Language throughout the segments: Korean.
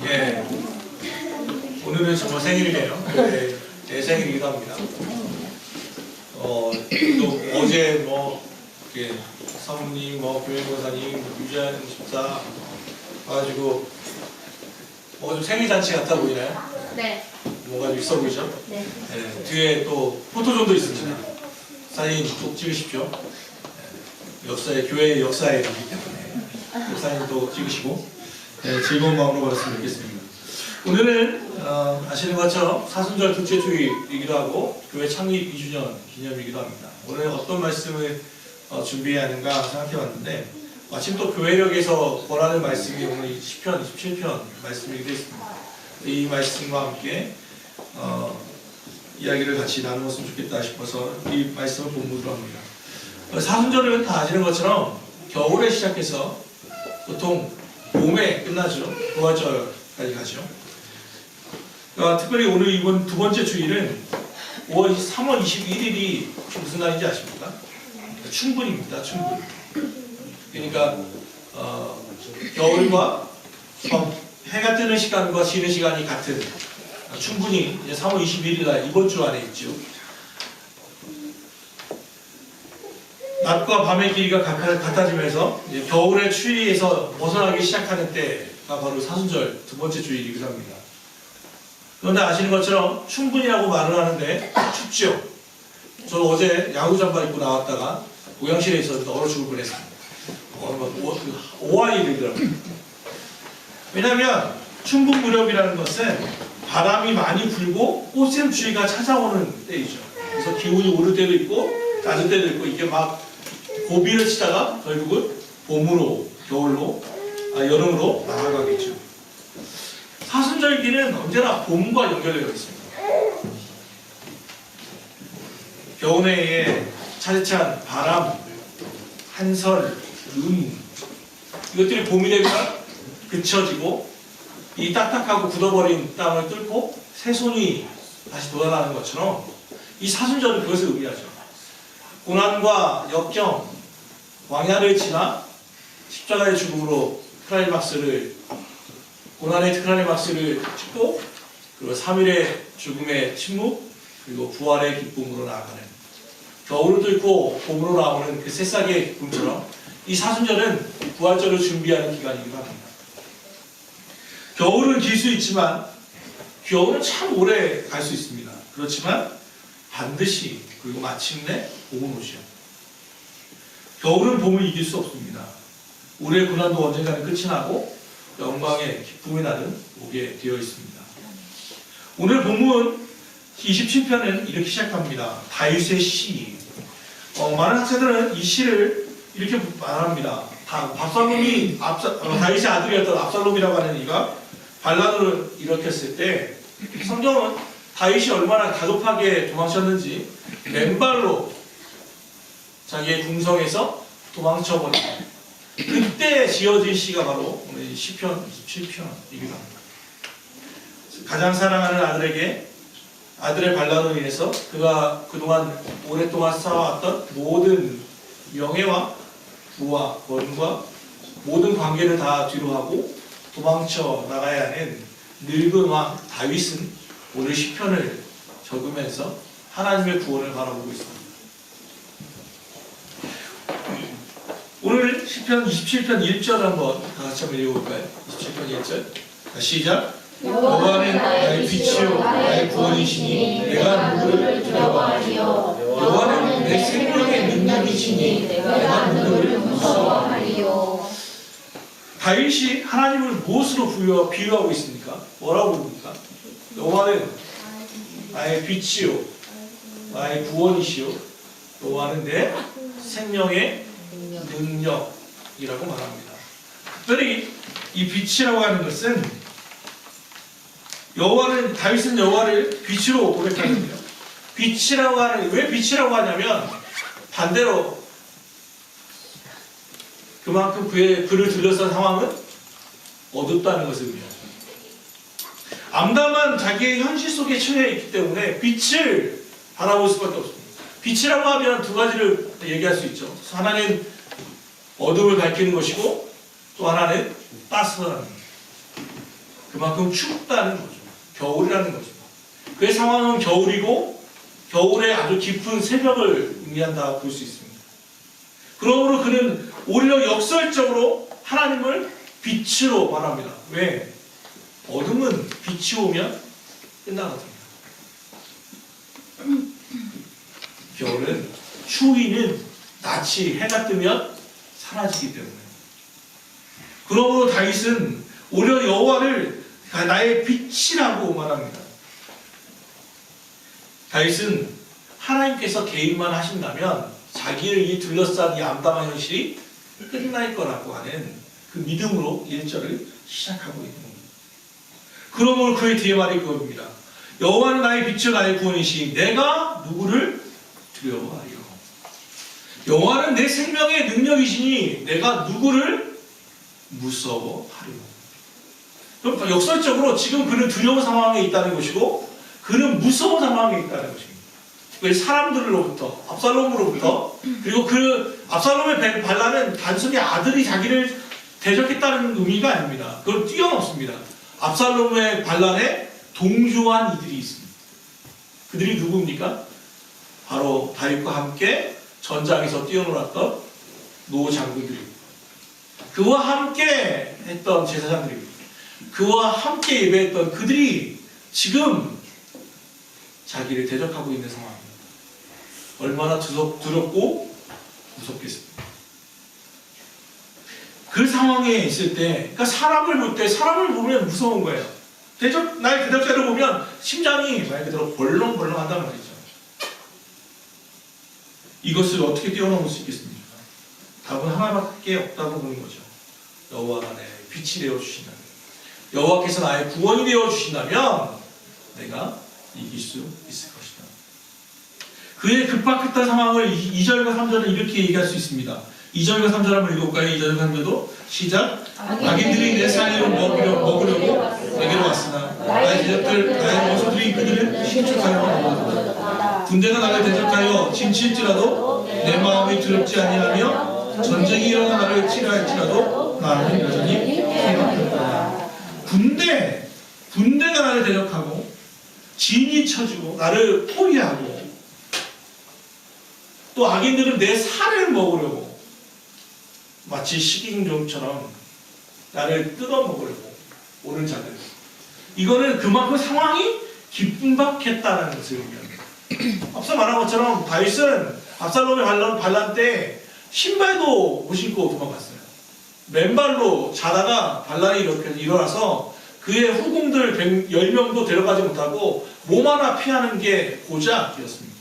예. 오늘은 정말 생일이네요. 내 생일이기도 합니다. 또 어제 이렇게 사모님, 교회 권사님, 유재한 집사 와가지고 좀 생일잔치 같아 보이나요? 네. 뭐가 좀 있어 보이죠? 네. 네. 뒤에 또 포토존도 있습니다. 사진 꼭 찍으십시오. 역사의 교회의 역사에 있기 때문에 사진 또 찍으시고 즐거운 마음으로 받았으면 좋겠습니다. 오늘은 아시는 것처럼 사순절 둘째 주일이기도 하고 교회 창립 2주년 기념이기도 합니다. 오늘 어떤 말씀을 준비해야 하는가 생각해봤는데 마침 또 교회력에서 권하는 말씀이 오늘 10편, 27편 말씀이기도 했습니다. 이 말씀과 함께 이야기를 같이 나누었으면 좋겠다 싶어서 이 말씀을 본문으로 합니다. 사순절은 다 아시는 것처럼 겨울에 시작해서 보통 봄에 끝나죠. 부활절까지 가죠. 특별히 오늘 이번 두 번째 주일은 3월 21일이 무슨 날인지 아십니까? 춘분입니다. 춘분. 그러니까 겨울과 해가 뜨는 시간과 지는 시간이 같은 춘분이 이제 3월 21일 날 이번 주 안에 있죠. 낮과 밤의 길이가 같아지면서 이제 겨울의 추위에서 벗어나기 시작하는 때가 바로 사순절 두 번째 주일이기도 합니다. 그런데 아시는 것처럼 춘분이라고 말을 하는데 춥죠. 저는 어제 야구 잠바 입고 나왔다가 고양실에 있었는데 얼어 죽을 뻔했습니다. 오하이 되더라고요. 왜냐하면 춘분 무렵이라는 것은 바람이 많이 불고 꽃샘추위가 찾아오는 때이죠. 그래서 기온이 오를 때도 있고 낮은 때도 있고 이게 막 고비를 치다가 결국은 봄으로 겨울로 여름으로 나아가겠죠. 사순절기는 언제나 봄과 연결되어 있습니다. 겨우내에 차디찬 바람, 한설, 이것들이 봄이 되면 그쳐지고 이 딱딱하고 굳어버린 땅을 뚫고 새손이 다시 돋아나는 것처럼 이 사순절은 그것을 의미하죠. 고난과 역경, 광야를 지나 십자가의 죽음으로 고난의 클라이막스를 찍고 그리고 3일의 죽음의 침묵 그리고 부활의 기쁨으로 나아가는 겨울을 뚫고 봄으로 나오는 그 새싹의 기쁨처럼 이 사순절은 부활절을 준비하는 기간이기도 합니다. 겨울은 길 수 있지만 겨울은 참 오래 갈 수 있습니다. 그렇지만 반드시 그리고 마침내 봄은 오죠. 겨울은 봄을 이길 수 없습니다. 우리의 고난도 언젠가는 끝이 나고 영광의 기쁨의 날은 오게 되어 있습니다. 오늘 본문 27편은 이렇게 시작합니다. 다윗의 시. 많은 학생들은 이 시를 이렇게 말합니다. 다윗의 아들이었던 압살롬이라고 하는 이가 반란으로 일으켰을 때 성경은 다윗이 얼마나 다급하게 도망쳤는지 맨발로 자기의 궁성에서 도망쳐버립니다. 그때 지어진 시가 바로 오늘 10편, 27편이기도 합니다. 가장 사랑하는 아들에게 아들의 반란으로 인해서 그가 그동안 오랫동안 쌓아왔던 모든 명예와 부와 권과 모든 관계를 다 뒤로하고 도망쳐 나가야 하는 늙은 왕 다윗은 오늘 10편을 적으면서 하나님의 구원을 바라보고 있습니다. 오늘 10편 27편 1절 한번 다 같이 한번 읽어볼까요? 27편 1절 시작. 여호와는 나의 빛이요 나의 구원이시니 내가 누구를 두려워하리요. 여호와는 내 생명의 능력이시니 내가 누구를 무서워하리요. 다윗이 하나님을 무엇으로 비유하고 있습니까? 뭐라고 부릅니까? 여호와는 나의 빛이요 나의 구원이시요 여호와는 내 생명의 능력이라고 말합니다. 특별히 이 빛이라고 하는 것은 다윗은 여호와를 빛으로 고백하거든요. 빛이라고 하는, 왜 빛이라고 하냐면 반대로 그만큼 그를 둘러싼 상황은 어둡다는 것을 의미합니다. 암담한 자기의 현실 속에 처해 있기 때문에 빛을 바라볼 수밖에 없습니다. 빛이라고 하면 두 가지를 얘기할 수 있죠. 하나는 어둠을 밝히는 것이고 또 하나는 따스한 그만큼 춥다는 거죠. 겨울이라는 거죠. 그 상황은 겨울이고 겨울에 아주 깊은 새벽을 의미한다 볼 수 있습니다. 그러므로 그는 오히려 역설적으로 하나님을 빛으로 말합니다. 왜? 어둠은 빛이 오면 끝나거든요. 겨울은 추위는 낯이 해가 뜨면 사라지기 때문에. 그러므로 다윗은 오히려 여호와를 나의 빛이라고 말합니다. 다윗은 하나님께서 개입만 하신다면 자기를 둘러싼 이 암담한 현실이 끝날 거라고 하는 그 믿음으로 1절을 시작하고 있는 겁니다. 그러므로 그의 뒤에 말이 그겁니다. 여호와는 나의 빛이요 나의 구원이시 내가 누구를 두려워하리요. 여호와는 내 생명의 능력이시니 내가 누구를 무서워하리요. 그럼 역설적으로 지금 그는 두려운 상황에 있다는 것이고 그는 무서운 상황에 있다는 것입니다. 왜 사람들로부터 압살롬으로부터 그리고 그 압살롬의 반란은 단순히 아들이 자기를 대적했다는 의미가 아닙니다. 그걸 뛰어넘습니다. 압살롬의 반란에 동조한 이들이 있습니다. 그들이 누구입니까? 바로 다윗과 함께 전장에서 뛰어놀았던 노 장군들입니다. 그와 함께 했던 제사장들입니다. 그와 함께 예배했던 그들이 지금 자기를 대적하고 있는 상황입니다. 얼마나 두렵고 무섭겠습니까? 그 상황에 있을 때, 그러니까 사람을 볼 때, 사람을 보면 무서운 거예요. 나의 대적자를 보면 심장이 말 그대로 벌렁벌렁 한단 말이죠. 이것을 어떻게 뛰어넘을 수 있겠습니까? 답은 하나밖에 없다고 보는 거죠. 여호와가 내 빛이 되어주신다면, 여호와께서 나의 구원이 되어주신다면 내가 이길 수 있을 것이다. 그의 급박했던 상황을 2절과 3절은 이렇게 얘기할 수 있습니다. 2절과 3절 한번 읽어볼까요? 2절과 3절도 시작. 악인들이 내 살림을 먹으려고 내게로 왔으나 나의 대적들 나의 원수들이 그들을 신축하여 먹었다. 군대가 나를 대적하여 침칠지라도 내 마음이 두렵지 아니하며 전쟁이 일어나 나를 치료할지라도 나는 여전히 생각한다. 군대가 나를 대적하고 진이 쳐주고 나를 포위하고 또 악인들은 내 살을 먹으려고 마치 식인종처럼 나를 뜯어먹으려고 오는 자들. 이거는 그만큼 상황이 긴박했다는 것을 의미합니다. 앞서 말한 것처럼 다윗은 압살롬의 반란 때 신발도 못 신고 도망갔어요. 맨발로 자다가 반란이 이렇게 일어나서 그의 후궁들 10명도 데려가지 못하고 몸 하나 피하는 게 고작이었습니다.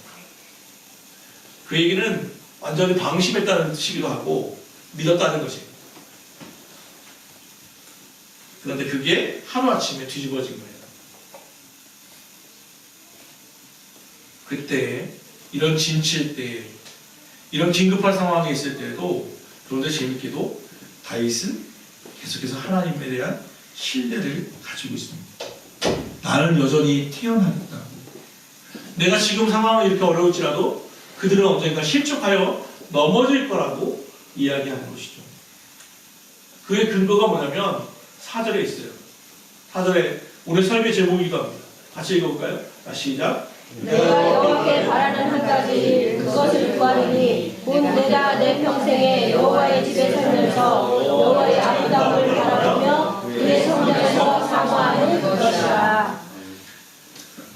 그 얘기는 완전히 방심했다는 뜻이기도 하고 믿었다는 것입니다. 그런데 그게 하루아침에 뒤집어진 거예요. 그때 이런 진칠 때 이런 긴급한 상황에 있을 때에도 그런데 재밌게도 다윗은 계속해서 하나님에 대한 신뢰를 가지고 있습니다. 나는 여전히 태어나겠다. 내가 지금 상황이 이렇게 어려울지라도 그들은 언젠가 실족하여 넘어질 거라고 이야기하는 것이죠. 그의 근거가 뭐냐면 4절에 있어요. 4절에 오늘 설교 제목이기도 합니다. 같이 읽어볼까요? 시작. 내가 여호와께 바라는 한 가지 그것을 구하리니 곧 내가 내 평생에 여호와의 집에 살면서 여호와의 아름다움을 바라보며 그의 성전에서 사모하는 것이라.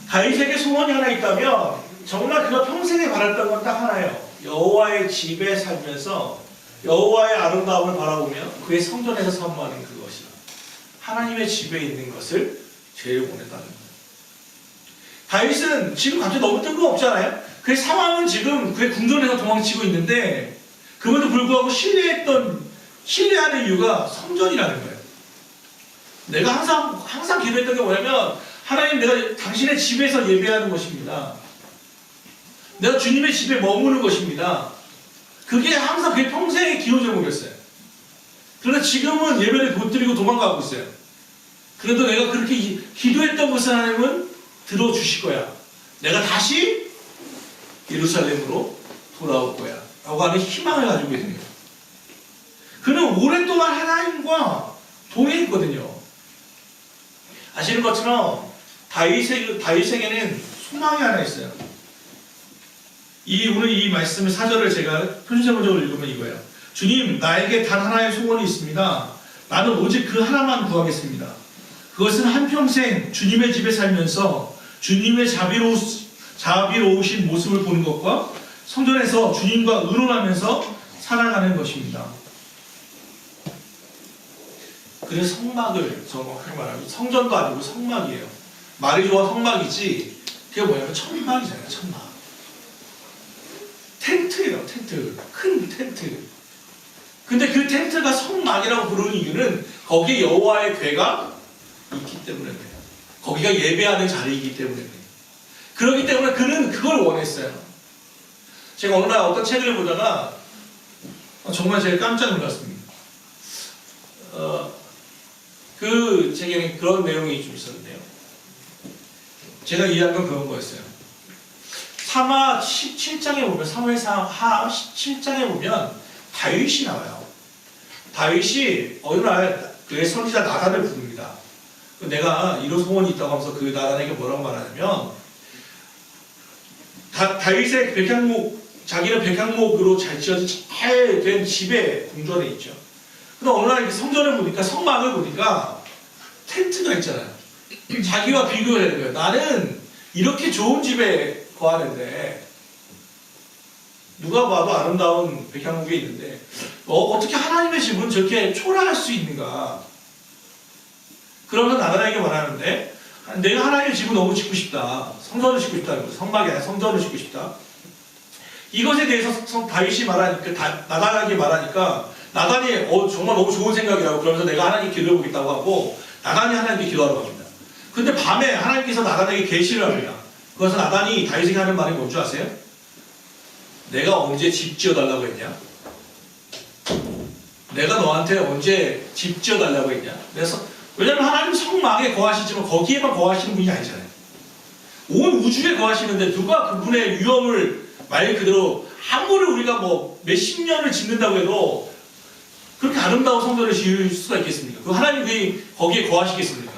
다윗에게 소원이 하나 있다면 정말 그가 평생에 바랐던 건 딱 하나예요. 여호와의 집에 살면서 여호와의 아름다움을 바라보며 그의 성전에서 사모하는 그것이다. 하나님의 집에 있는 것을 제일 원했다는 거예요. 다윗은 지금 갑자기 너무 뜬금없잖아요. 그의 상황은 지금 그의 궁전에서 도망치고 있는데 그럼에도 불구하고 신뢰하는 이유가 성전이라는 거예요. 내가 항상 기도했던 게 뭐냐면 하나님 내가 당신의 집에서 예배하는 것입니다. 내가 주님의 집에 머무는 것입니다. 그게 항상 그의 평생의 기도 제목이었어요. 그러나 지금은 예배를 못 드리고 도망가고 있어요. 그래도 내가 그렇게 기도했던 것을 하나님은 들어주실 거야. 내가 다시 예루살렘으로 돌아올 거야. 라고 하는 희망을 가지고 있는 거예요. 그는 오랫동안 하나님과 동행했거든요. 아시는 것처럼 다윗에게는 소망이 하나 있어요. 오늘 이 말씀의 4절을 제가 표준세번적으로 읽으면 이거예요. 주님, 나에게 단 하나의 소원이 있습니다. 나는 오직 그 하나만 구하겠습니다. 그것은 한평생 주님의 집에 살면서 주님의 자비로우신 모습을 보는 것과 성전에서 주님과 의논하면서 살아가는 것입니다. 그래서 성막을 정확하게 말하면 성전도 아니고 성막이에요. 말이 좋아 성막이지 그게 뭐냐면 천막이잖아요. 천막. 텐트예요. 텐트. 큰 텐트. 근데 그 텐트가 성막이라고 부르는 이유는 거기에 여호와의 궤가 있기 때문에 그래요. 거기가 예배하는 자리이기 때문에 그래요. 그렇기 때문에 그는 그걸 원했어요. 제가 어느 날 어떤 책을 보다가 정말 제가 깜짝 놀랐습니다. 그 책에는 그런 내용이 좀 있었는데요. 제가 이해한 건 그런 거였어요. 사마 17장에 보면, 사무엘상 하 17장에 보면 다윗이 나와요. 다윗이 어느 날 그의 선지자 나단을 부릅니다. 내가 이런 소원이 있다고 하면서 그 나단에게 뭐라고 말하냐면, 다윗의 자기는 백향목으로 잘 지어진 잘 된 집에 궁전에 있죠. 근데 어느 날 성전을 보니까, 성막을 보니까 텐트가 있잖아요. 자기와 비교를 해야 돼요. 나는 이렇게 좋은 집에 거하는데 누가 봐도 아름다운 백향목이 있는데 어떻게 하나님의 집은 저렇게 초라할 수 있는가? 그러면서 나단에게 말하는데, 내가 하나님의 집을 너무 짓고 싶다. 성전을 짓고 싶다는 거죠. 성막이 아니라 성전을 짓고 싶다. 이것에 대해서 다윗이 말하니까, 나단에게 말하니까 나단이 정말 너무 좋은 생각이라고 그러면서 내가 하나님께 기도해보겠다고 하고 나단이 하나님께 기도하러 갑니다. 근데 밤에 하나님께서 나단에게 계시를 합니다. 그래서 나단이 다윗에게 하는 말이 뭔지 아세요? 내가 언제 집 지어달라고 했냐? 내가 너한테 언제 집 지어달라고 했냐? 왜냐하면 하나님 성막에 거하시지만 거기에만 거하시는 분이 아니잖아요. 온 우주에 거하시는데 누가 그분의 위엄을 말 그대로 아무리 우리가 몇십 년을 짓는다고 해도 그렇게 아름다운 성전을 지을 수가 있겠습니까? 그 하나님이 거기에 거하시겠습니까?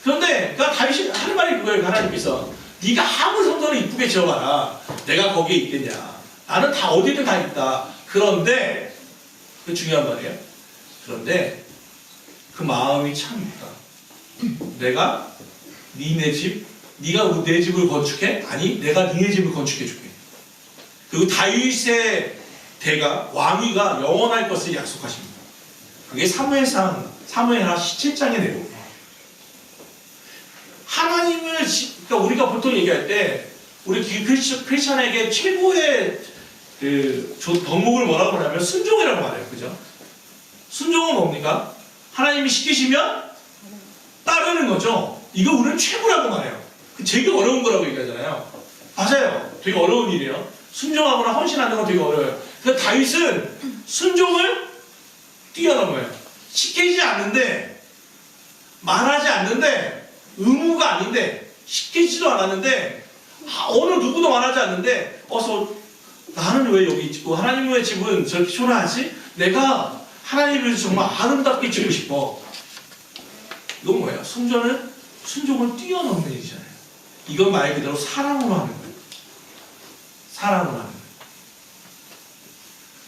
그런데 다윗이 하는 말이 그거예요. 하나님께서 네가 아무 성전을 이쁘게 지어봐라. 내가 거기에 있겠냐. 나는 다 어디든 다 있다. 그런데 그 중요한 말이에요. 그런데 그 마음이 참 있다. 내가 네가 내 집을 건축해? 아니, 내가 니네 집을 건축해 줄게. 그리고 다윗의 대가 왕위가 영원할 것을 약속하십니다. 그게 사무엘하 17장의 내용이에요. 하나님을 그러니까 우리가 보통 얘기할 때 우리 크리스천에게 최고의 덕목을 뭐라고 하냐면 순종이라고 말해요. 그죠? 순종은 뭡니까? 하나님이 시키시면 따르는 거죠. 이거 우리는 최고라고 말해요. 되게 어려운 거라고 얘기하잖아요. 맞아요. 되게 어려운 일이에요. 순종하거나 헌신하는 건 되게 어려워요. 근데 다윗은 순종을 뛰어넘어요. 시키지 않는데, 말하지 않는데, 의무가 아닌데, 시키지도 않았는데, 어느 누구도 말하지 않는데, 나는 왜 여기 있고 하나님의 집은 저렇게 초라하지? 내가 하나님을 정말 아름답게 짓고 싶어. 이건 뭐예요? 순종을 뛰어넘는 일이잖아요. 이건 말 그대로 사랑으로 하는 거예요. 사랑으로 하는 거예요.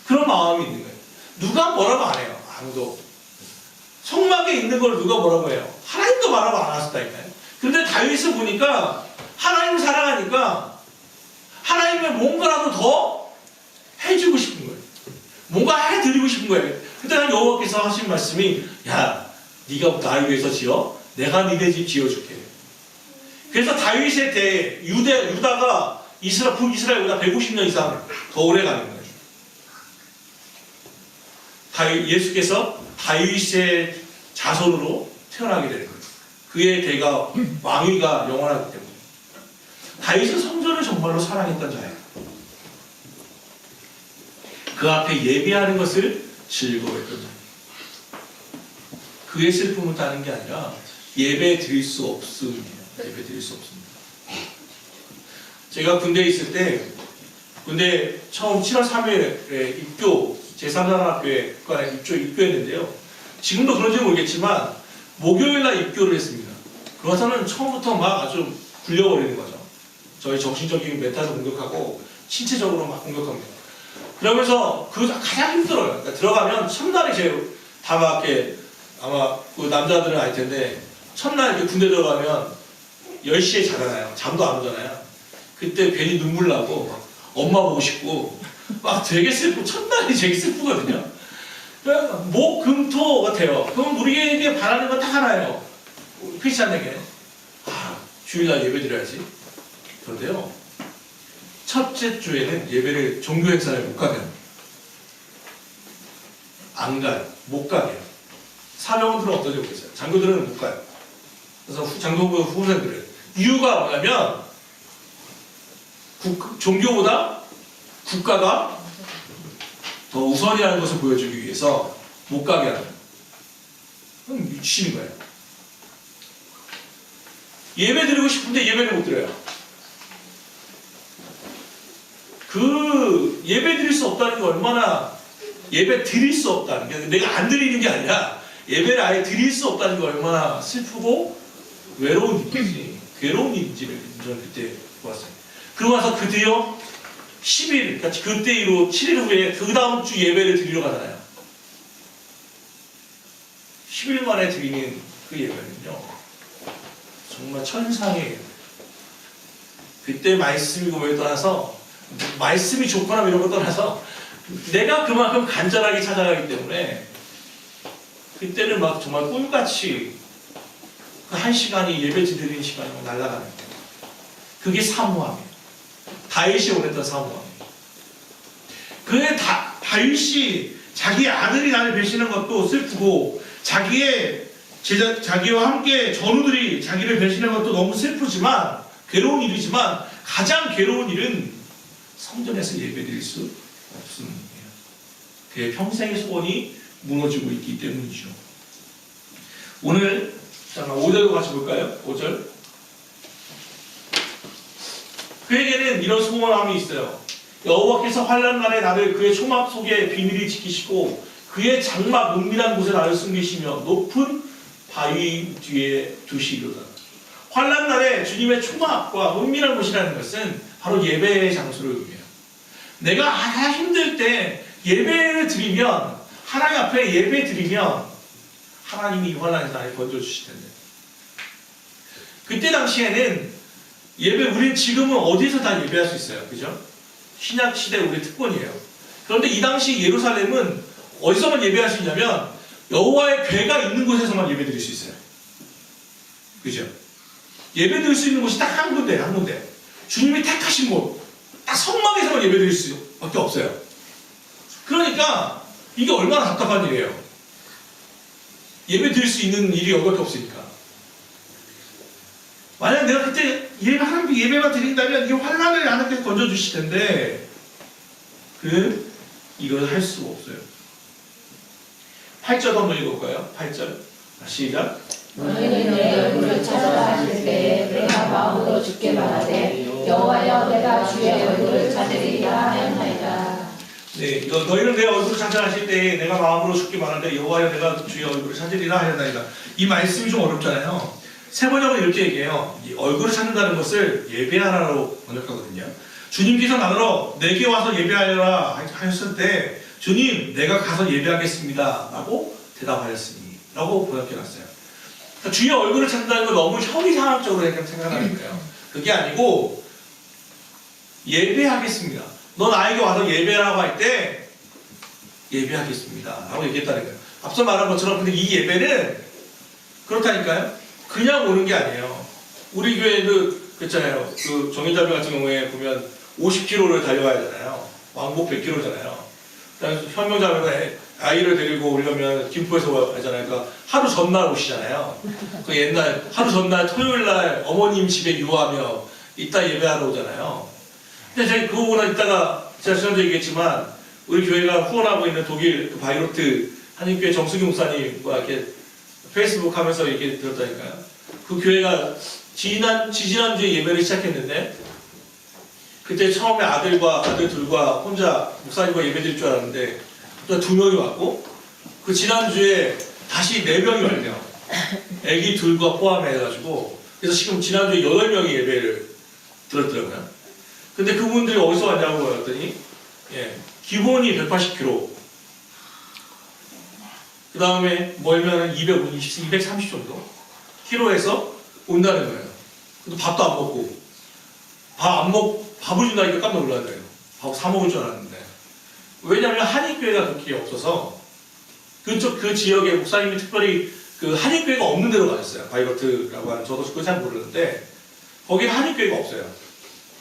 그런 마음이 있는 거예요. 누가 뭐라고 안 해요. 아무도. 성막에 있는 걸 누가 뭐라고 해요. 하나님도 말하고 안 하셨다니까요. 근데 다윗을 보니까 하나님을 사랑하니까 하나님의 뭔가라도 더 해주고 싶은 거예요. 뭔가 해드리고 싶은 거예요. 그때 여호와께서 하신 말씀이, 야, 네가 나를 위해서 지어? 내가 니네 집 지어줄게. 그래서 다윗의 때 유다가 북이스라엘보다 150년 이상 더 오래 가는 거예요. 예수께서 다윗의 자손으로 태어나게 되는 거예요. 그의 대가 왕위가 영원하기 때문에. 다윗은 성전을 정말로 사랑했던 자예요. 그 앞에 예배하는 것을 즐거워했던 자예요. 그의 슬픔을 따는 게 아니라 예배 드릴 수 없습니다. 예배 드릴 수 없습니다. 제가 군대에 있을 때, 군대 처음 7월 3일에 입교, 제3산학교에 입교했는데요. 지금도 그런지 모르겠지만, 목요일날 입교를 했습니다. 그러고서는 처음부터 막 아주 굴려버리는 거죠. 저희 정신적인 멘탈을 공격하고 신체적으로 막 공격합니다. 그러면서 그 가장 힘들어요. 그러니까 들어가면 첫날이 제일 다 맞게 아마 그 남자들은 알 텐데 첫날 이렇게 군대 들어가면 10시에 자잖아요. 잠도 안 오잖아요. 그때 괜히 눈물 나고 막 엄마 보고 싶고 막 되게 슬프고 첫날이 되게 슬프거든요. 그냥 목, 금, 토 같아요. 그럼 우리에게 바라는 건 딱 하나예요. 크리스찬에게 주일날 예배 드려야지. 그런데요, 첫째 주에는 예배를 종교 행사를 못 가게 합니다. 안 가요. 못 가게 해요. 사병들은 어떤지 모르겠어요. 장교들은 못 가요. 그래서 장교부 후생들은 이유가 뭐냐면 종교보다 국가가 더 우선이라는 것을 보여주기 위해서 못 가게 하는 거예요. 그럼 미치는 거예요. 예배 드리고 싶은데 예배를 못 드려요. 그 예배 드릴 수 없다는 게 얼마나, 예배 드릴 수 없다는 게 내가 안 드리는 게 아니라 예배를 아예 드릴 수 없다는 게 얼마나 슬프고 외로운 일인지, 괴로운 일인지를 저는 그때 보았어요. 그러고 나서 드디어 10일, 그러니까 그때 이후 7일 후에 그 다음 주 예배를 드리러 가잖아요. 10일 만에 드리는 그 예배는요, 정말 천상의 예배. 그때 말씀이고 뭘 떠나서, 말씀이 좋거나 이런 거 떠나서 내가 그만큼 간절하게 찾아가기 때문에 그때는 막 정말 꿈같이 그 한 시간이 예배 드리는 시간이 날아가는 거예요. 그게 사모함이에요. 다윗이 원했던 사모함이에요. 그의 다윗이 자기 아들이 나를 배신한 것도 슬프고 자기와 함께 전우들이 자기를 배신한 것도 너무 슬프지만 괴로운 일이지만 가장 괴로운 일은 성전에서 예배드릴 수 없음이에요. 그의 평생의 소원이 무너지고 있기 때문이죠. 오늘 잠깐 5절도 같이 볼까요? 5절. 그에게는 이런 소원함이 있어요. 여호와께서 환난 날에 나를 그의 초막 속에 비밀히 지키시고 그의 장막 은밀한 곳에 나를 숨기시며 높은 바위 뒤에 두시리로다. 환난 날에 주님의 초막과 은밀한 곳이라는 것은 바로 예배의 장소를 의미해요. 내가 힘들 때 예배를 드리면, 하나님 앞에 예배 드리면 하나님이 이 환난에서 나를 건져주실 텐데, 그때 당시에는 우리는 지금은 어디서 다 예배할 수 있어요. 그죠? 신약 시대 우리 특권이에요. 그런데 이 당시 예루살렘은 어디서만 예배할 수 있냐면 여호와의 궤가 있는 곳에서만 예배 드릴 수 있어요. 그죠? 예배 드릴 수 있는 곳이 딱 한 군데, 한 군데. 주님이 택하신 곳, 딱 성막에서만 예배 드릴 수밖에 없어요. 그러니까 이게 얼마나 답답한 일이에요. 예배 드릴 수 있는 일이 여기밖에 없으니까. 만약 내가 그때 하나님께 예배만 드린다면 이 환난을 하나님께서 건져주실 텐데 이걸 할 수가 없어요. 8절 한번 읽어볼까요? 8절 시작. 너희는 내 얼굴을 찾아라 하실 때에 내가 마음으로 주께 말하되 여호와여 내가 주의 얼굴을 찾으리라 하였나이다. 네, 너희는 내 얼굴을 찾아라 하실 때에 내가 마음으로 주께 말하되 여호와여 내가 주의 얼굴을 찾으리라 하였나이다. 이 말씀이 좀 어렵잖아요. 세 번역은 이렇게 얘기해요. 이 얼굴을 찾는다는 것을 예배하라로 번역하거든요. 주님께서 나더러 내게 와서 예배하여라 하셨을 때 주님 내가 가서 예배하겠습니다 라고 대답하였으니 라고 번역해놨어요. 그러니까 주의 얼굴을 찾는다는 건 너무 형이상학적으로 생각하는 거예요. 그게 아니고 예배하겠습니다. 너 나에게 와서 예배라고 할 때 예배하겠습니다 라고 얘기했다는 거예요. 앞서 말한 것처럼 근데 이 예배는 그렇다니까요. 그냥 오는 게 아니에요. 우리 교회도 그렇잖아요. 그 정인자매 같은 경우에 보면 50km를 달려가야 하잖아요. 왕복 100km잖아요. 현명자매가 아이를 데리고 오려면 김포에서 하잖아요. 그러니까 하루 전날 오시잖아요. 그 옛날 하루 전날 토요일 날 어머님 집에 유하며 이따 예배하러 오잖아요. 근데 제가 그거보다 이따가 제가 지난주에 얘기했지만 우리 교회가 후원하고 있는 독일 그 바이로트 한인교회 정수기 목사님과 이렇게 페이스북 하면서 얘기 들었다니까요. 그 교회가 지지난주에 예배를 시작했는데 그때 처음에 아들 둘과 혼자 목사님과 예배 드릴 줄 알았는데 또 2명이 왔고 그 지난주에 다시 4명이 왔대요. 애기 둘과 포함해가지고 그래서 지금 지난주에 8명이 예배를 들었더라고요. 근데 그분들이 어디서 왔냐고 했더니 기본이 180kg, 그 다음에 멀면 220, 230 정도 키로에서 온다는 거예요. 근데 밥도 안 먹고 밥을 준다니까 깜짝 놀라더래요. 밥 사 먹을 줄 알았는데. 왜냐하면 한인교회가 그렇게 없어서 그쪽 그 지역에 목사님이 특별히 그 한인교회가 없는 데로 가셨어요. 바이버트라고 하는, 저도 그걸 잘 모르는데 거기 한인교회가 없어요.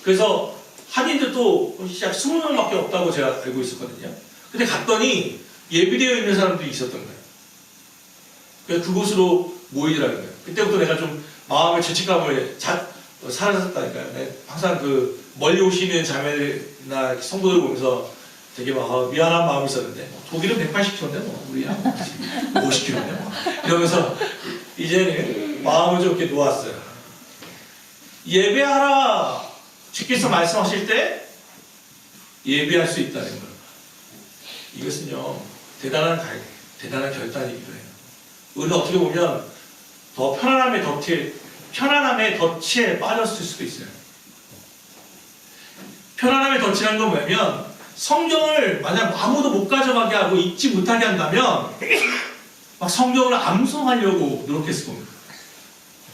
그래서 한인들도 약 20명밖에 없다고 제가 알고 있었거든요. 근데 갔더니 예비되어 있는 사람들이 있었던 거예요. 그래서 그곳으로 모이더라는 거예요. 그때부터 내가 좀 마음의 죄책감을 사라졌다니까요. 네, 항상 그 멀리 오시는 자매나 성도들 보면서 되게 막 미안한 마음이 있었는데 독일은 180kg인데 뭐 우리 한 50kg인데 뭐 이러면서 이제는 마음을 좀 이렇게 놓았어요. 예배하라 주께서 말씀하실 때 예배할 수 있다는 걸, 이것은요 대단한 결단이기도 해요. 우리는 어떻게 보면 더 편안함의 덫에 빠졌을 수도 있어요. 편안함의 덫이라는 건 뭐냐면 성경을 만약 아무도 못 가져가게 하고 읽지 못하게 한다면 막 성경을 암송하려고 노력했을 겁니다.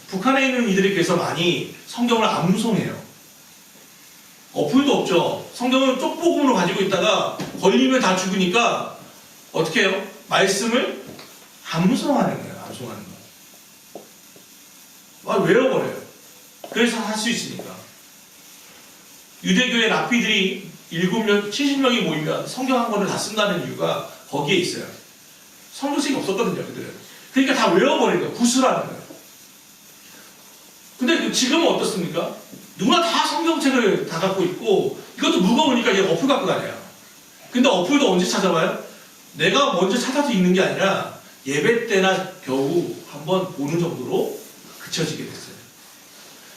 북한에 있는 이들이 그래서 많이 성경을 암송해요. 어플도 없죠. 성경을 쪽복음으로 가지고 있다가 걸리면 다 죽으니까 어떻게 해요? 말씀을 암송하는 거예요. 암송하는 거. 외워버려요. 그래서 할 수 있으니까. 유대교의 랍비들이 7명, 70명이 모이면 성경 한 권을 다 쓴다는 이유가 거기에 있어요. 성경책이 없었거든요, 그들은. 그러니까 다 외워버린 거예요. 구술하는 거예요. 근데 지금은 어떻습니까? 누구나 다 성경책을 다 갖고 있고, 이것도 무거우니까 이제 어플 갖고 다녀요. 근데 어플도 언제 찾아봐요? 내가 먼저 찾아서 읽는 게 아니라 예배 때나 겨우 한번 보는 정도로 그쳐지게 됐어요.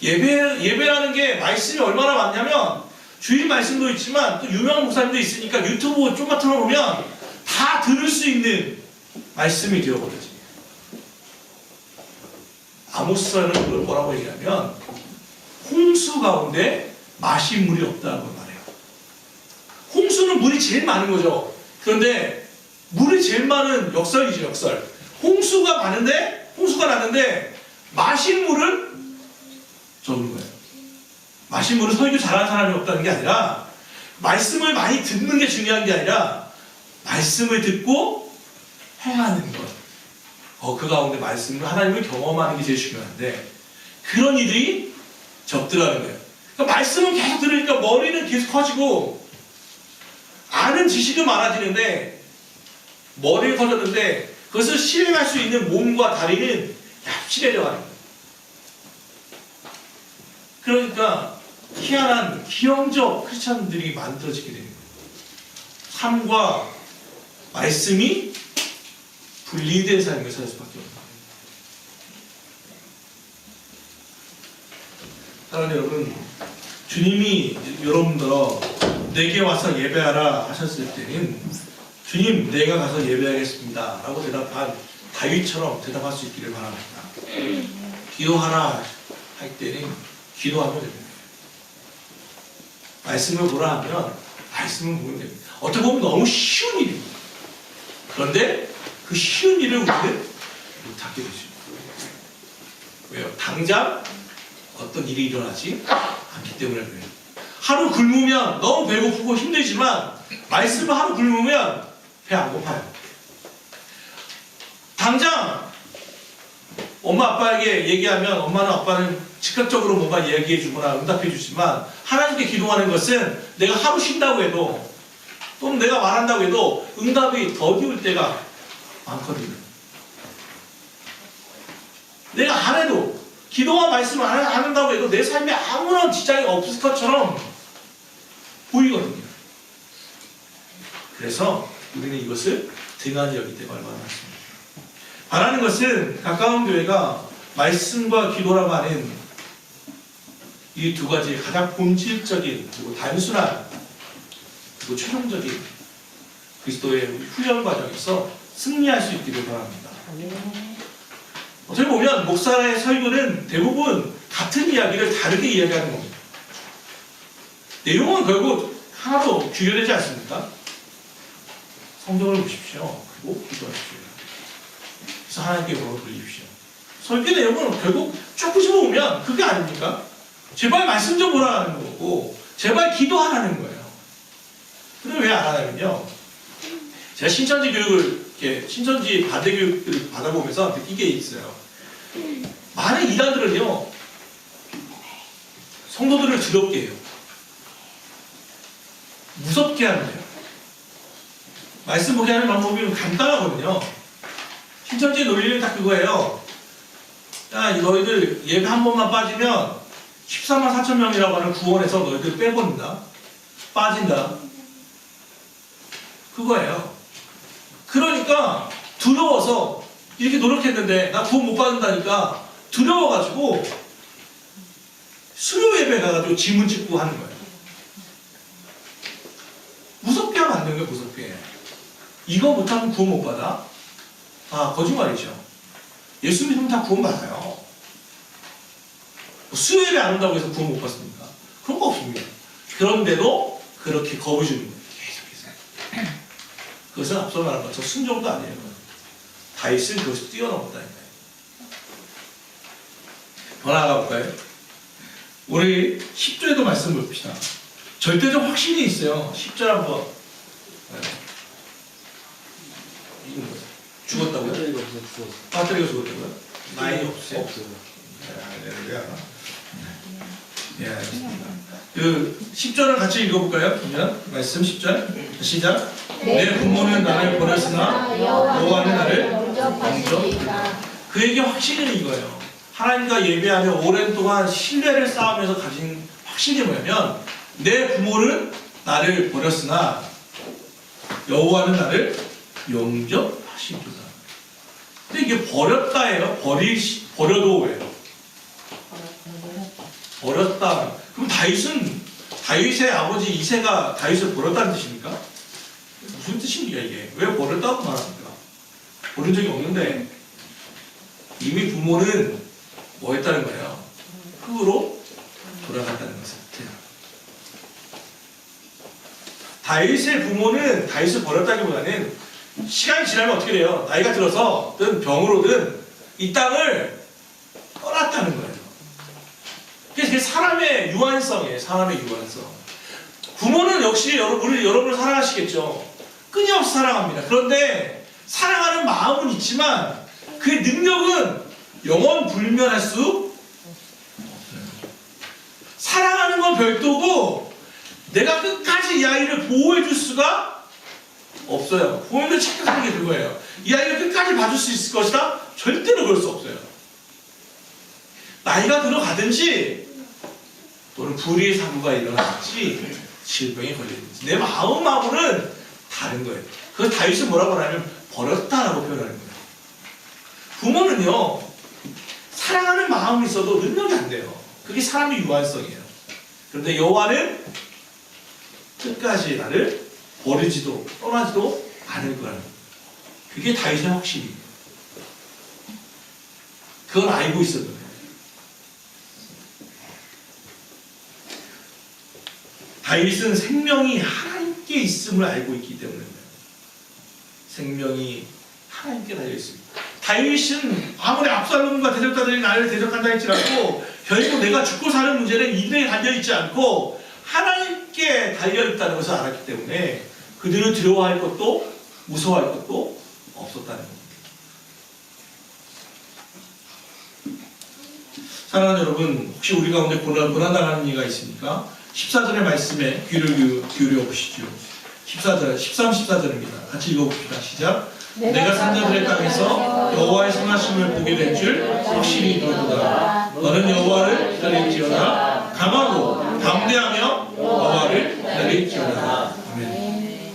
예배라는 게 말씀이 얼마나 많냐면, 주일 말씀도 있지만 또 유명한 목사님도 있으니까 유튜브 좀만 틀어놓으면 다 들을 수 있는 말씀이 되어버려집니다. 아모스는 그걸 뭐라고 얘기하면 홍수 가운데 마실 물이 없다고 말해요. 홍수는 물이 제일 많은 거죠. 그런데 물이 제일 많은 역설이죠, 역설. 홍수가 났는데 마실 물은 적은 거예요. 마실 물은 설교 잘하는 사람이 없다는 게 아니라, 말씀을 많이 듣는 게 중요한 게 아니라 말씀을 듣고 행하는 것. 그 가운데 말씀을, 하나님을 경험하는 게 제일 중요한데, 그런 이들이 적더라는 거예요. 그러니까 말씀을 계속 들으니까 머리는 계속 커지고 아는 지식은 많아지는데, 머리가 커졌는데 그것을 실행할 수 있는 몸과 다리는 얇실해져 가는 거예요. 그러니까 희한한 기형적 크리스천들이 만들어지게 되는 거예요. 삶과 말씀이 분리된 삶을 살 수밖에 없는 거예요. 사랑하는 여러분, 주님이 여러분들 내게 와서 예배하라 하셨을 때는 주님, 내가 가서 예배하겠습니다 라고 대답한 다윗처럼 대답할 수 있기를 바랍니다. 기도하라 할 때는 기도하면 됩니다. 말씀을 보라 하면 말씀을 보면 됩니다. 어떻게 보면 너무 쉬운 일입니다. 그런데 그 쉬운 일을 우리는 못하게 되죠. 왜요? 당장 어떤 일이 일어나지 않기 때문에 그래요. 하루 굶으면 너무 배고프고 힘들지만 말씀을 하루 굶으면 배 안 고파요. 당장 엄마 아빠에게 얘기하면 엄마는 아빠는 즉각적으로 뭔가 얘기해 주거나 응답해 주지만, 하나님께 기도하는 것은 내가 하루 쉰다고 해도 또는 내가 말한다고 해도 응답이 더디올 때가 많거든요. 내가 안 해도, 기도와 말씀을 안 한다고 해도 내 삶에 아무런 지장이 없을 것처럼 보이거든요. 그래서 우리는 이것을 등한히 여길 때가 얼마나 많습니다. 바라는 것은 가까운 교회가 말씀과 기도라고 하는 이 두 가지 가장 본질적인 그리고 단순한 그리고 최종적인 그리스도의 훈련 과정에서 승리할 수 있기를 바랍니다. 어떻게 보면 목사의 설교는 대부분 같은 이야기를 다르게 이야기하는 겁니다. 내용은 결국 하나도 규율되지 않습니까? 성경을 보십시오. 그리고 기도하십시오. 그래서 하나님께 영광을 돌리십시오. 설교 내용은 결국 쭉 끄집어보면 그게 아닙니까? 제발 말씀 좀 보라는 거고 제발 기도하라는 거예요. 근데 왜 안 하냐면요. 제가 신천지 교육을 이렇게 신천지 반대 교육을 받아보면서 느낀 게 있어요. 많은 이단들은요 성도들을 두렵게 해요. 무섭게 하는데요. 말씀 보게 하는 방법이 간단하거든요. 신천지 논리는 딱 그거예요. 야, 너희들 예배 한 번만 빠지면 14만 4천 명이라고 하는 구원에서 너희들 빼버린다. 빠진다. 그거예요. 그러니까 두려워서 이렇게 노력했는데 나 구원 못 받는다니까 두려워가지고 수요 예배 가가지고 지문 찍고 하는 거예요. 무섭게 하면 안 되는 거예요. 무섭게. 이거 못하면 구원 못 받아? 아, 거짓말이죠. 예수 믿으면 다 구원 받아요. 수요 예배 안 온다고 해서 구원 못 받습니까? 그런 거 없습니다. 그런데도 그렇게 겁을 주는 거예요. 계속해서. 그것은 앞서 말한 것처럼 순종도 아니에요. 다윗은 그것을 뛰어넘었다니까요. 더 나아가 볼까요? 우리 10절에도 말씀 봅시다. 절대적 확신이 있어요. 10절 한번. 죽었다고요? 배터리가 죽었다고요? 나이 없어요? 없어요. 예, 알겠습니다. 그 10절을 같이 읽어볼까요? 그러면 말씀 10절 시작. 내 부모는 나를 버렸으나 여호와는 나를 영접하시리라. 그에게 확신은 이거예요. 하나님과 예배하며 오랜 동안 신뢰를 쌓으면서 가진 확신이 뭐냐면 내 부모는 나를 버렸으나 여호와는 나를 영접하시리라. 근데 이게 버렸다예요. 버려도예요. 버렸다. 그럼 다윗의 아버지 이새가 다윗을 버렸다는 뜻입니까? 무슨 뜻입니까 이게? 왜 버렸다고 말합니까? 버린 적이 없는데 이미 부모는 뭐 했다는 거예요? 흙으로 돌아갔다는 것을. 다윗의 부모는 다윗을 버렸다기보다는 시간이 지나면 어떻게 돼요? 나이가 들어서든 병으로든 이 땅을 떠났다는 거예요. 그게 사람의 유한성이에요. 사람의 유한성. 부모는 역시 여러분을 사랑하시겠죠. 끊임없이 사랑합니다. 그런데 사랑하는 마음은 있지만 그의 능력은 영원 불면할 수 없어요. 사랑하는 건 별도고 내가 끝까지 이 아이를 보호해 줄 수가 없어요. 부모님들 착각하는 게 그거예요. 이 아이를 끝까지 봐줄 수 있을 것이다? 절대로 그럴 수 없어요. 나이가 들어가든지 또는 불의의 사고가 일어나든지 질병에 걸리든지 내 마음하고는 다른 거예요. 그래서 다윗은 뭐라고 하냐면 버렸다라고 표현하는 거예요. 부모는요 사랑하는 마음이 있어도 능력이 안 돼요. 그게 사람의 유한성이에요. 그런데 여호와는 끝까지 나를 버리지도 떠나지도 않을 거라는 거예요. 그게 다윗의 확신이에요. 그걸 알고 있었던 거예요. 다윗은 생명이 하나님께 있음을 알고 있기 때문에 생명이 하나님께 달려있습니다. 다윗은 아무리 압살롬과 대적자들이 나를 대적한다 할지라도 결국 내가 죽고 사는 문제는 이들에게 달려있지 않고 하나님께 달려있다는 것을 알았기 때문에 그들을 두려워할 것도 무서워할 것도 없었다는 겁니다. 사랑하는 여러분, 혹시 우리 가운데 고난당하는 이가 있습니까? 14절의 말씀에 귀를 기울여 보시죠. 14절, 13, 14절입니다. 같이 읽어봅시다. 시작. 내가 산자들의 땅에서 여호와의 선하심을 보게 될 줄 확실히 이루도다. 너는 여호와를 기다릴지어다. 강하고 담대하며 여호와를 기다릴지어다. 아멘.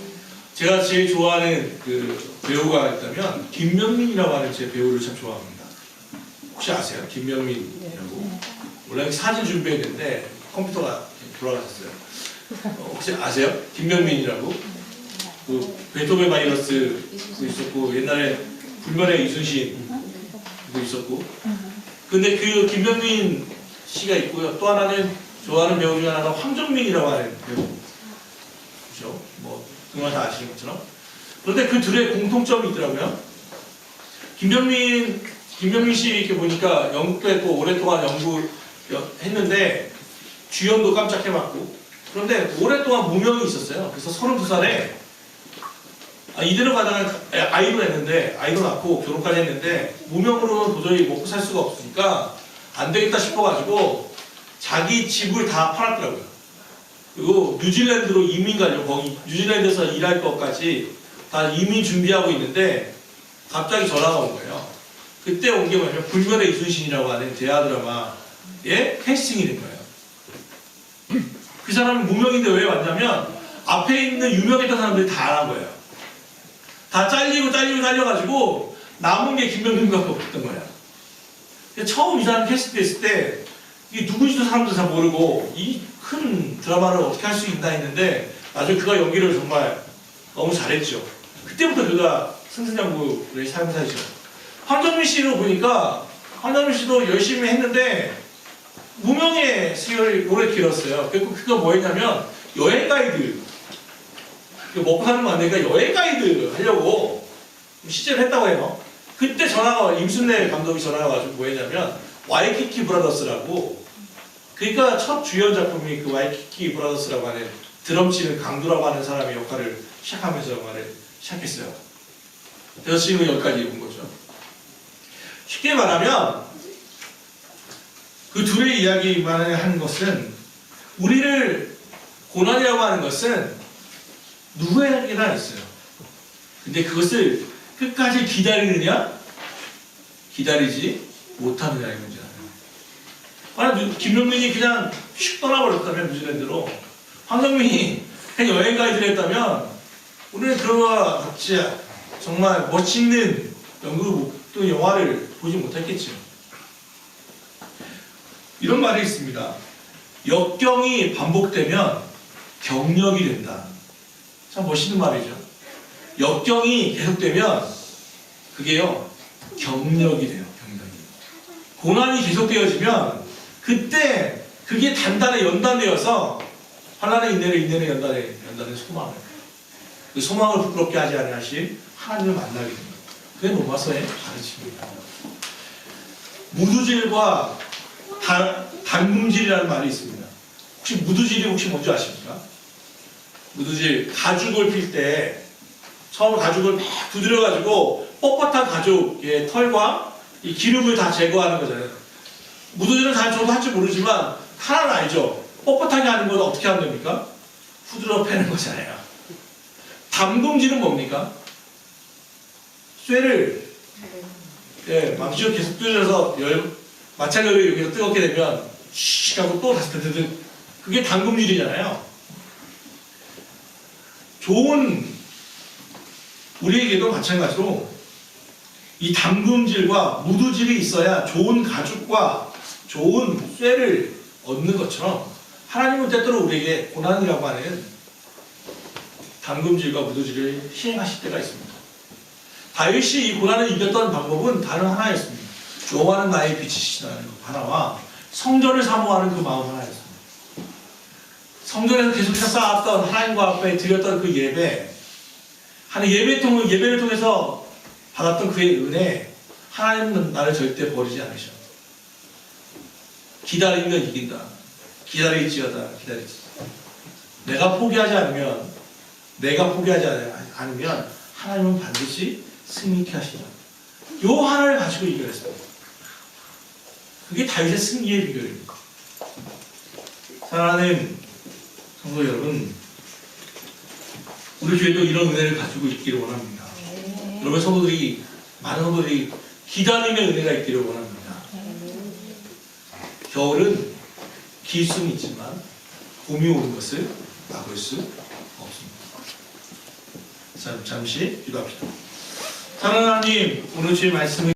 제가 제일 좋아하는 그 배우가 있다면 김명민이라고 하는 제 배우를 참 좋아합니다. 혹시 아세요? 김명민이라고. 원래 사진 준비했는데 컴퓨터가 돌아가셨어요. 혹시 아세요? 김명민이라고. 그 베토벤 바이러스 있었고 옛날에 불멸의 이순신 있었고. 근데 그 김병민 씨가 있고요. 또 하나는 좋아하는 배우 중에 하나가 황정민이라고 하는 배우. 그죠? 뭐 정말 다 아시는 것처럼. 그런데 그 둘의 공통점이 있더라고요. 김병민 씨 이렇게 보니까 연극도 했고 오랫동안 연구 했는데 주연도 깜짝 해봤고, 그런데 오랫동안 무명이 있었어요. 그래서 32살에 이대로 가다가 아이도 했는데, 아이도 낳고 결혼까지 했는데 무명으로는 도저히 먹고 살 수가 없으니까 안 되겠다 싶어가지고 자기 집을 다 팔았더라고요. 그리고 뉴질랜드로 이민 가려고, 거기 뉴질랜드에서 일할 것까지 다 이민 준비하고 있는데 갑자기 전화가 온 거예요. 그때 온 게 뭐냐면 불멸의 이순신이라고 하는 대하 드라마에 캐스팅이 된 거예요. 그 사람은 무명인데 왜 왔냐면 앞에 있는 유명했던 사람들이 다 안 한 거예요. 다 잘려가지고 남은 게 김병민밖에 없었던 거예요. 처음 이 사람 캐스팅됐을 때 이게 누구인지도 사람들 다 모르고 이 큰 드라마를 어떻게 할 수 있나 했는데 나중에 그가 연기를 정말 너무 잘했죠. 그때부터 그가 승승장구의 삶사이죠. 황정민 씨로 보니까 황정민 씨도 열심히 했는데 무명의 세월이 오래 길었어요. 그거 뭐 했냐면 여행 가이드, 먹고 사는 거 안 되니까 여행 가이드 하려고 시제를 했다고 해요. 그때 임순례 감독이 전화가 와가지고 뭐 했냐면 와이키키 브라더스라고, 그러니까 첫 주연 작품이 그 와이키키 브라더스라고 하는 드럼 치는 강두라고 하는 사람의 역할을 시작하면서 영화를 시작했어요. 그래서 지금 여기까지 온 거죠. 쉽게 말하면 그 둘의 이야기만 하는 것은, 우리를 고난이라고 하는 것은 누구에게나 있어요. 근데 그것을 끝까지 기다리느냐 기다리지 못하느냐의 문제예요. 만약 김병민이 그냥 슉 떠나버렸다면 뉴질랜드로, 황정민이 그냥 여행 가이드를 했다면 우리는 그와 같이 정말 멋있는 연극 또 영화를 보지 못했겠죠. 이런 말이 있습니다. 역경이 반복되면 경력이 된다. 참 멋있는 말이죠. 역경이 계속되면 그게요, 경력이 돼요. 경력이. 고난이 계속되어지면 그때 그게 단단히 연단되어서 환난의 인내를 연단의 소망을, 그 소망을 부끄럽게 하지 않으실 하나님을 만나게 됩니다. 그게 로마서의 가르침입니다. 무두질과 담금질이라는 말이 있습니다. 혹시 무두질이 뭔지 아십니까? 무두질, 가죽을 필 때 처음 가죽을 막 두드려가지고 뻣뻣한 가죽의 털과 이 기름을 다 제거하는 거잖아요. 무두질은 저도 할 줄 모르지만 하나는 알죠. 뻣뻣하게 하는 건 어떻게 하면 됩니까? 후드러 패는 거잖아요. 담금질은 뭡니까? 쇠를 망치로 계속 뚫려서 마찰열이 여기서 뜨겁게 되면 씩 하고 또 다시 드드드, 그게 담금질이잖아요. 우리에게도 마찬가지로 이 담금질과 무두질이 있어야 좋은 가죽과 좋은 쇠를 얻는 것처럼, 하나님은 때때로 우리에게 고난이라고 하는 담금질과 무두질을 시행하실 때가 있습니다. 다윗이 이 고난을 이겼던 방법은 다른 하나였습니다. 여호와는 나의 빛이시다는 것 하나와 성전을 사모하는 그 마음 하나였습니다. 성전에서 계속해서 쌓았던 하나님과 앞에 드렸던 그 예배, 하는 예배를 통해서 받았던 그의 은혜, 하나님은 나를 절대 버리지 않으셔. 기다리면 이긴다. 기다릴지어다. 기다리지. 내가 포기하지 않으면 하나님은 반드시 승리케 하시다. 요 하나를 가지고 이겨냈습니다. 그게 다윗의 승리의 비결입니다. 사랑하는 성도 여러분, 우리 교회도 이런 은혜를 가지고 있기를 원합니다. 여러분 많은 성도들이 기다림의 은혜가 있기를 원합니다. 겨울은 길 수는 있지만 봄이 오는 것을 막을 수 없습니다. 잠시 기도합시다. 사랑하는 하나님, 오늘 주의 말씀을